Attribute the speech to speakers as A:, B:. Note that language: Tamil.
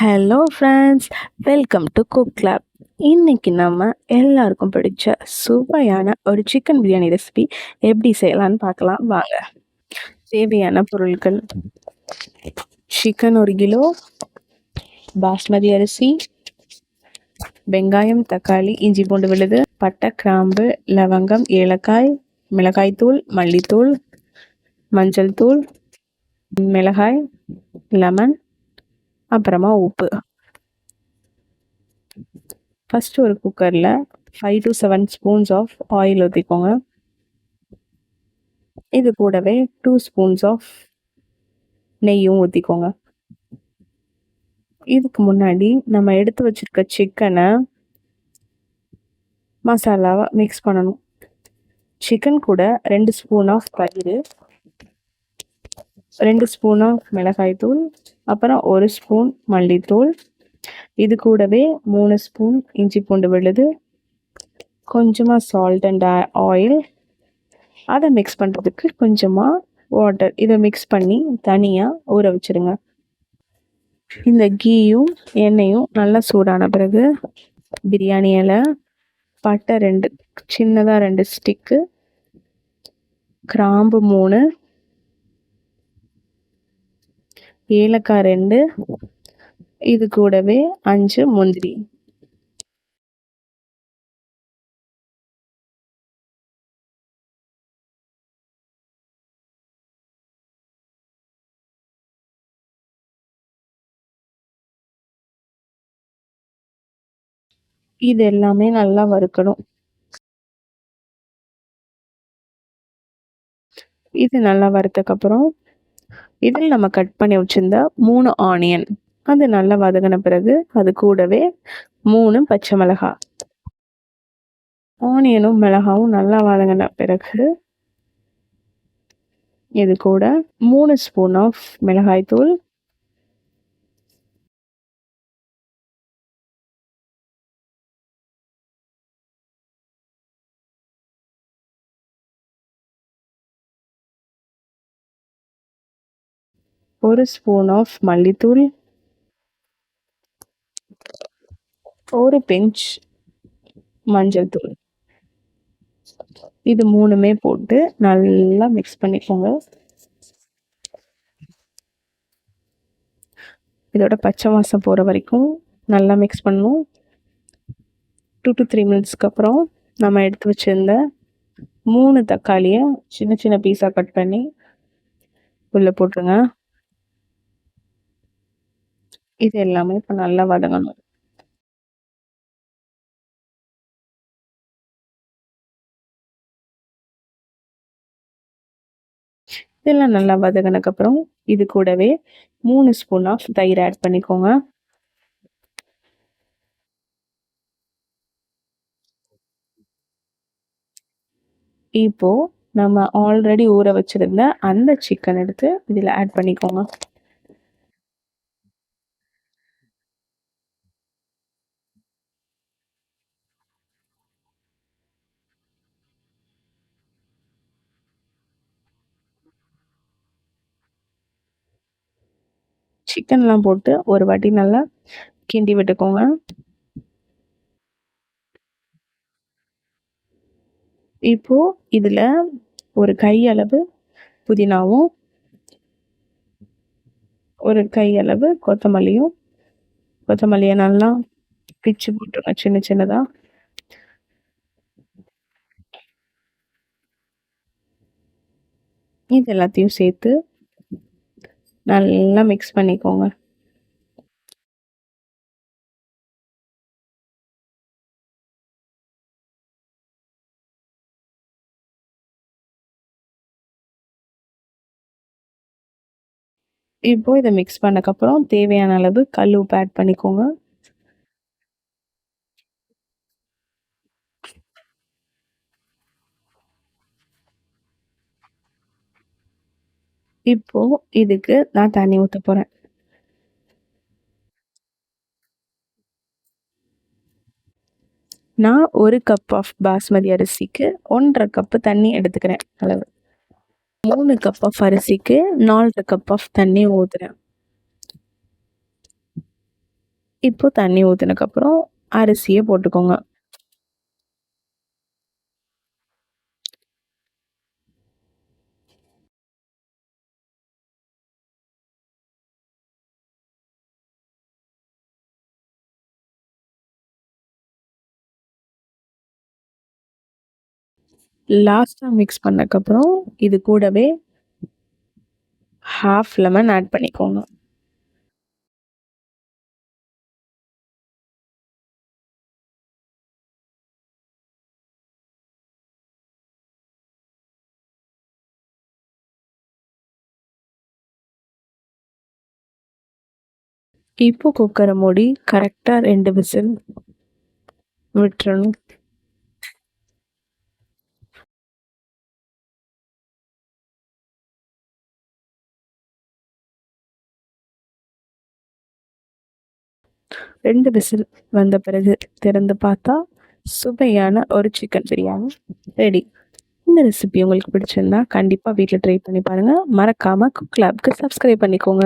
A: Hello friends, welcome to cook club. இன்னைக்கு நம்ம எல்லாருக்கும் பிடிச்ச சுவையான ஒரு சிக்கன் பிரியாணி ரெசிபி எப்படி செய்யலாம்னு பார்க்கலாம் வாங்க. தேவையான பொருட்கள்: சிக்கன் 1 கிலோ, பாஸ்மதி அரிசி, வெங்காயம், தக்காளி, இஞ்சி பூண்டு விழுது, பட்டை, கிராம்பு, லவங்கம், ஏலக்காய், மிளகாய்த்தூள், மல்லித்தூள், மஞ்சள் தூள், மிளகாய், லெமன், அப்புறமா உப்பு. ஃபஸ்ட்டு ஒரு குக்கரில் 5 to 7 ஸ்பூன்ஸ் ஆஃப் ஆயில் ஊற்றிக்கோங்க. இது கூடவே 2 ஸ்பூன்ஸ் ஆஃப் நெய்யும் ஊற்றிக்கோங்க. இதுக்கு முன்னாடி நம்ம எடுத்து வச்சிருக்க சிக்கனை மசாலாவை மிக்ஸ் பண்ணணும். சிக்கன் கூட 2 ஸ்பூன் ஆஃப் தயிர், 2 ஸ்பூன் ஆஃப் மிளகாய்த்தூள், அப்புறம் 1 ஸ்பூன் மல்லித்தூள், இது கூடவே 3 ஸ்பூன் இஞ்சி பூண்டு விழுது, கொஞ்சமாக சால்ட் அண்ட் ஆயில், அதை மிக்ஸ் பண்ணுறதுக்கு கொஞ்சமாக வாட்டர். இதை மிக்ஸ் பண்ணி தனியாக ஊற வச்சுருங்க. இந்த கீயும் எண்ணெயும் நல்லா சூடான பிறகு பிரியாணி இலை, பட்டை 2 சின்னதாக 2 ஸ்டிக்கு, கிராம்பு 3, ஏலக்காய் 2, இது கூடவே 5 முந்திரி. இது எல்லாமே நல்லா வறுக்கணும். இது நல்லா வறுத்தக்கப்புறம் இதில் நம்ம கட் பண்ணி வச்சிருந்த 3 ஆனியன், அது நல்லா வதங்கின பிறகு அது கூடவே 3 பச்சை மிளகாய். ஆனியனும் மிளகாவும் நல்லா வதங்கின பிறகு இது கூட 3 ஸ்பூன் ஆஃப் மிளகாய்த்தூள், 1 ஸ்பூன் ஆஃப் மல்லித்தூள், 1 பிஞ்ச் மஞ்சள் தூள். இது 3மே போட்டு நல்லா மிக்ஸ் பண்ணிக்கோங்க. இதோட பச்சை வாசம் போகிற வரைக்கும் நல்லா மிக்ஸ் பண்ணணும். 2 to 3 மினிட்ஸ்க்கு அப்புறம் நம்ம எடுத்து வச்சிருந்த 3 தக்காளியை சின்ன சின்ன பீஸாக கட் பண்ணி உள்ளே போட்டுருங்க. இது எல்லாமே இப்போ நல்லா வதங்கணும். இதெல்லாம் நல்லா வதங்கினதுக்கப்புறம் இது கூடவே 3 ஸ்பூன் ஆஃப் தயிர் ஆட் பண்ணிக்கோங்க. இப்போ நம்ம ஆல்ரெடி ஊற வச்சிருந்த அந்த சிக்கன் எடுத்து இதில் ஆட் பண்ணிக்கோங்க. சிக்கன்லாம் போட்டு ஒரு வாட்டி நல்லா கிண்டி விட்டுக்கோங்க. இப்போ இதில் ஒரு கையளவு புதினாவும், ஒரு கையளவு கொத்தமல்லியை நல்லா பிச்சு போட்டுருங்க சின்ன சின்னதாக. இது எல்லாத்தையும் சேர்த்து நல்லா மிக்ஸ் பண்ணிக்கோங்க. இப்போ இதை மிக்ஸ் பண்ணக்கப்புறம் தேவையான அளவு கல் உப்பு ஆட் பண்ணிக்கோங்க. இப்போ இதுக்கு நான் தண்ணி ஊற்ற போகிறேன். நான் 1 கப் ஆஃப் பாஸ்மதி அரிசிக்கு 1.5 கப்பு தண்ணி எடுத்துக்கிறேன் அளவு. 3 கப் ஆஃப் அரிசிக்கு 4.5 கப் ஆஃப் தண்ணி ஊற்றுறேன். இப்போ தண்ணி ஊற்றினதுக்கப்புறம் அரிசியை போட்டுக்கோங்க. லாஸ்ட்டாக மிக்ஸ் பண்ணதுக்கப்புறம் இது கூடவே ஹாஃப் லெமன் ஆட் பண்ணிக்கோங்க. இப்போ குக்கரை மூடி கரெக்டாக 2 விசில் விட்டுறணும். ரெண்டு விசில் வந்த பிறகு திறந்து பார்த்தா சுவையான ஒரு சிக்கன் பிரியாணி ரெடி. இந்த ரெசிபி உங்களுக்கு பிடிச்சிருந்தா கண்டிப்பாக வீட்டில் ட்ரை பண்ணி பாருங்கள். மறக்காமல் குக் லேப்க்கு சப்ஸ்கிரைப் பண்ணிக்கோங்க.